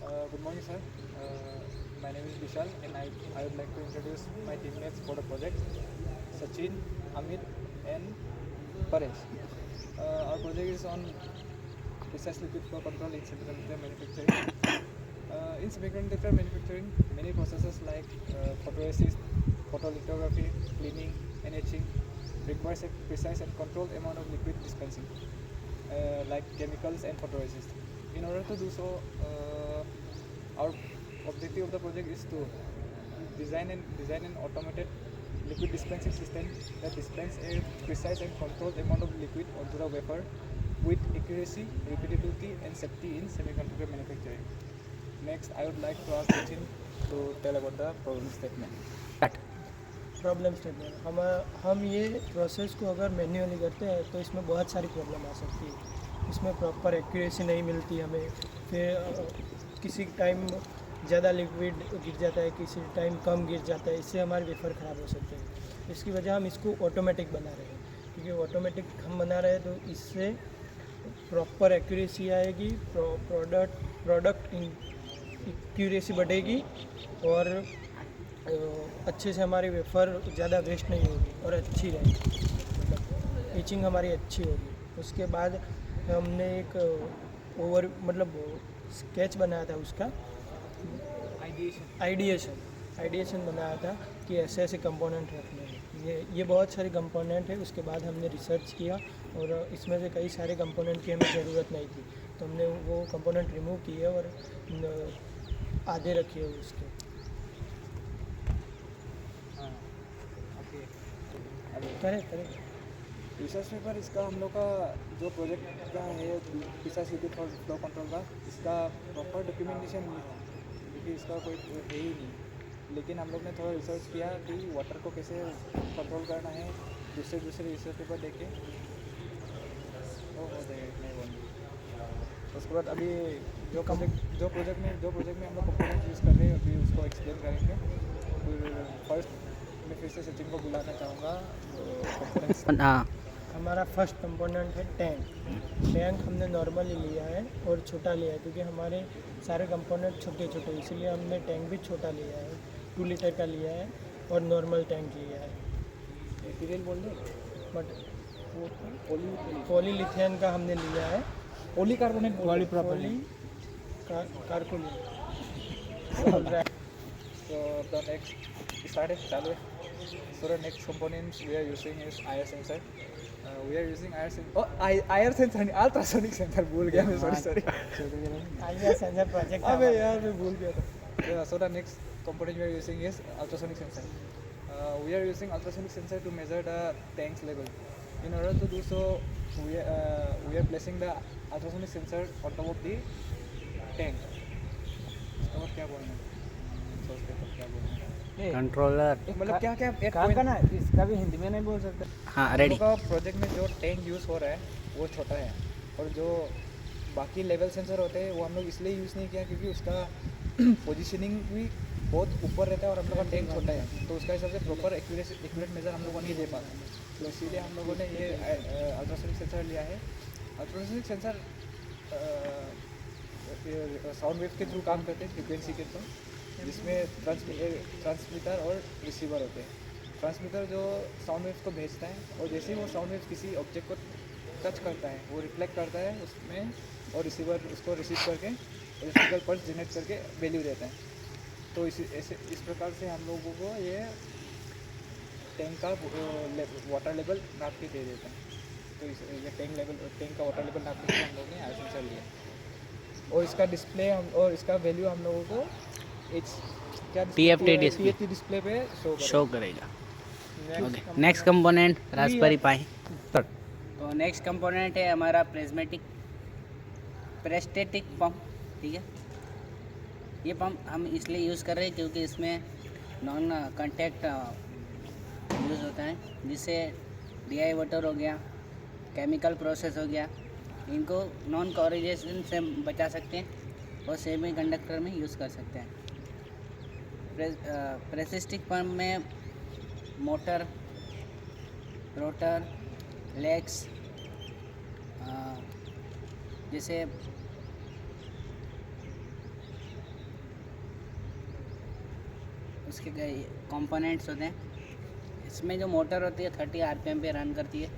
Good morning, sir. My name is Vishal, and I would like to introduce my teammates for the project, Sachin, Amit, and Paresh. Our project is on precise liquid flow control in semiconductor manufacturing. In semiconductor manufacturing, many processes like photoresist, photolithography, cleaning, and etching requires a precise and controlled amount of liquid dispensing, like chemicals and photoresist. In order to do so, our objective of the project is to design an automated liquid dispensing system that dispenses a precise and controlled amount of liquid onto the wafer with accuracy, repeatability, and safety in semiconductor manufacturing. Next, I would like to ask Sachin to tell about the problem statement. Problem statement हम ये process को अगर manually करते हैं तो इसमें बहुत सारी प्रॉब्लम आ सकती है। इसमें प्रॉपर एक्यूरेसी नहीं मिलती हमें, फिर किसी टाइम ज़्यादा लिक्विड गिर जाता है, किसी टाइम कम गिर जाता है, इससे हमारे वेफर ख़राब हो सकते हैं। इसकी वजह हम इसको ऑटोमेटिक बना रहे हैं, क्योंकि ऑटोमेटिक हम बना रहे हैं तो इससे प्रॉपर एक्यूरेसी आएगी, प्रोडक्ट एक्यूरेसी बढ़ेगी और अच्छे से हमारी वेफर ज़्यादा वेस्ट नहीं होगी और अच्छी रहेगी, मतलब इचिंग हमारी अच्छी होगी। उसके बाद हमने एक स्केच बनाया था उसका, आइडिएशन बनाया था कि ऐसे ऐसे कंपोनेंट रखने हैं। ये बहुत सारे कंपोनेंट है। उसके बाद हमने रिसर्च किया और इसमें से कई सारे कंपोनेंट की हमें ज़रूरत नहीं थी, तो हमने वो कंपोनेंट रिमूव किए और आधे रखे उसके। करे रिसर्च पेपर इसका हम लोग का जो प्रोजेक्ट का है प्रिसाइज लिक्विड फ्लो कंट्रोल का, इसका प्रॉपर डॉक्यूमेंटेशन नहीं है क्योंकि इसका कोई है ही नहीं। लेकिन हम लोग ने थोड़ा रिसर्च किया कि वाटर को कैसे कंट्रोल करना है, दूसरे रिसर्च पेपर देख के वो हो जाएगा इतना ही बोलना। उसके बाद अभी जो प्रोजेक्ट में हम लोग कंपोनेंट यूज़ कर रहे हैं अभी उसको एक्सप्लेन करेंगे। फिर फर्स्ट मैं फिर से सचिन को बुलाना चाहूँगा। हमारा फर्स्ट कंपोनेंट है टैंक हमने नॉर्मली लिया है और छोटा लिया है, क्योंकि हमारे सारे कंपोनेंट छोटे छोटे, इसलिए हमने टैंक भी छोटा लिया है। 2 लीटर का लिया है और नॉर्मल टैंक लिया है। मटेरियल बोल दे, बट पॉलीलिथियन का हमने लिया है, polycarbonate So the next started चालू है। So the next components we are using is IR sensor. We are using IR sensor. IR sensor नहीं, अल्ट्रासोनिक सेंसर भूल गया मैं, सॉरी। IR सेंसर प्रोजेक्ट अबे यार मैं भूल गया था। So the next component we are using is ultrasonic sensor. We are using ultrasonic sensor to measure the tank's level. In order to do so, we are placing the ultrasonic sensor on top of the tank. इसका मतलब क्या बोलना है? सोचते तो क्या बोलना है? कंट्रोलर मतलब क्या काम करना है, इसका भी हिंदी में नहीं बोल सकते। हाँ रेडी। का प्रोजेक्ट में जो टैंक यूज़ हो रहा है वो छोटा है और जो बाकी लेवल सेंसर होते हैं वो हम लोग इसलिए यूज़ नहीं किया क्योंकि उसका पोजीशनिंग भी बहुत ऊपर रहता है और हम लोग का टैंक छोटा है, तो उसका हिसाब से प्रॉपर एक्यूरेट मेजर हम लोगों नहीं दे पाते। तो इसीलिए हम लोगों ने ये अल्ट्रासोनिक सेंसर लिया है। अल्ट्रासोनिक सेंसर साउंड वेव के थ्रू काम करते हैं, फ्रिक्वेंसी के थ्रू, जिसमें ट्रांसमीटर और रिसीवर होते हैं। ट्रांसमीटर जो साउंड वेव्स को भेजता है और जैसे ही वो साउंड वेव्स किसी ऑब्जेक्ट को टच करता है वो रिफ्लेक्ट करता है उसमें, और रिसीवर उसको रिसीव करके इलेक्ट्रिकल पल्स जनरेट करके वैल्यू देता है। तो इस प्रकार से हम लोगों को ये टैंक का वाटर लेवल नाप के दे देता है। तो ये टैंक का वाटर लेवल नापने के लिए हम लोगों ने IR सेंसर लिया और इसका डिस्प्ले और इसका वैल्यू हम लोगों को TFT डिस्प्ले पे शो करेगा। ओके, नेक्स्ट कंपोनेंट रास्पबेरी पाई। तो नेक्स्ट कंपोनेंट है हमारा प्रेस्टेटिक पंप। ठीक है, ये पंप हम इसलिए यूज़ कर रहे हैं क्योंकि इसमें नॉन कांटेक्ट यूज़ होता है, जिससे DI वाटर हो गया, केमिकल प्रोसेस हो गया, इनको नॉन कोरिलेशन से बचा सकते हैं और सेमी कंडक्टर में यूज़ कर सकते हैं। प्रेस्टेटिक पंप में मोटर, रोटर, लेग्स, जैसे उसके कंपोनेंट्स होते हैं। इसमें जो मोटर होती है 30 RPM पे रन करती है।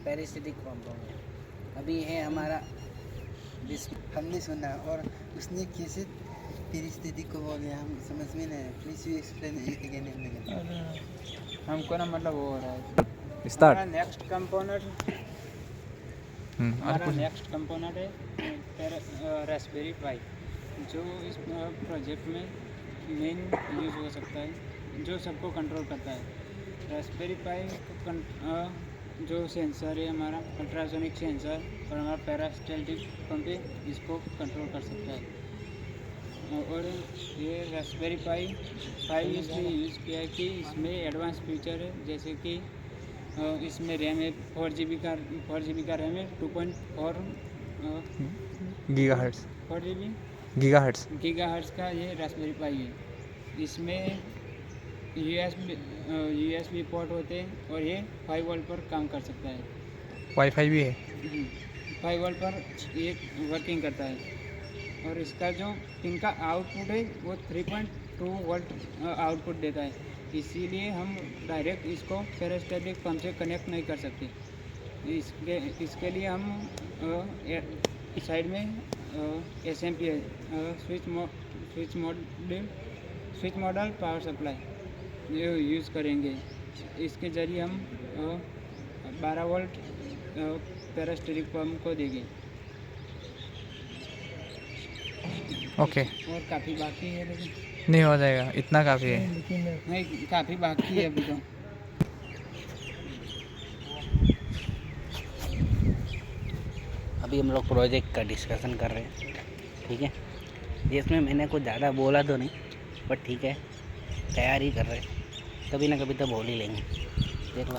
पैरासिटिक पंप हो गया। अभी है हमारा हमने सुना और उसने कैसे परिस्थिति को हो गया, हम समझ में नहीं आया। Please you explain it again and again. हमको ना मतलब वो हो रहा है। स्टार्ट। हमारा नेक्स्ट कंपोनेंट है रास्पबेरी पाई, जो इस प्रोजेक्ट में मेन यूज हो सकता है, जो सबको कंट्रोल करता है। रास्पबेरी पाई जो सेंसर है हमारा अल्ट्रासोनिक सेंसर और हमारा पैरास्टैटिक पंप है, इसको कंट्रोल कर सकता है। और ये रास्पबेरी पाई इसलिए यूज़ किया है कि इसमें एडवांस फीचर है, जैसे कि इसमें रैम है 4 GB का रैम है, 2.4 गीगाहर्ट्ज़ 4 GB गीगाहर्ट्ज़ का ये रास्पबेरी पाई है। इसमें USB पोर्ट होते हैं और ये 5 वोल्ट पर काम कर सकता है। वाईफाई भी है। 5 वोल्ट पर ये वर्किंग करता है। और इसका जो इनका आउटपुट है वो 3.2 वोल्ट आउटपुट देता है। इसीलिए हम डायरेक्ट इसको पैरास्टैटिक पंप से कनेक्ट नहीं कर सकते। इसके लिए हम साइड में SMP switch model power supply ये यूज़ करेंगे। इसके ज़रिए हम 12 वोल्ट पैरास्टैटिक पंप को देंगे। ओके। और काफ़ी बाकी है, लेकिन नहीं हो जाएगा, इतना काफ़ी है। लेकिन नहीं, काफ़ी बाकी है अभी तो। अभी हम लोग प्रोजेक्ट का डिस्कशन कर रहे हैं, ठीक है। इसमें मैंने कुछ ज़्यादा बोला तो नहीं, बट ठीक है, तैयारी कर रहे हैं, कभी ना कभी तो बोल ही लेंगे। देख लो।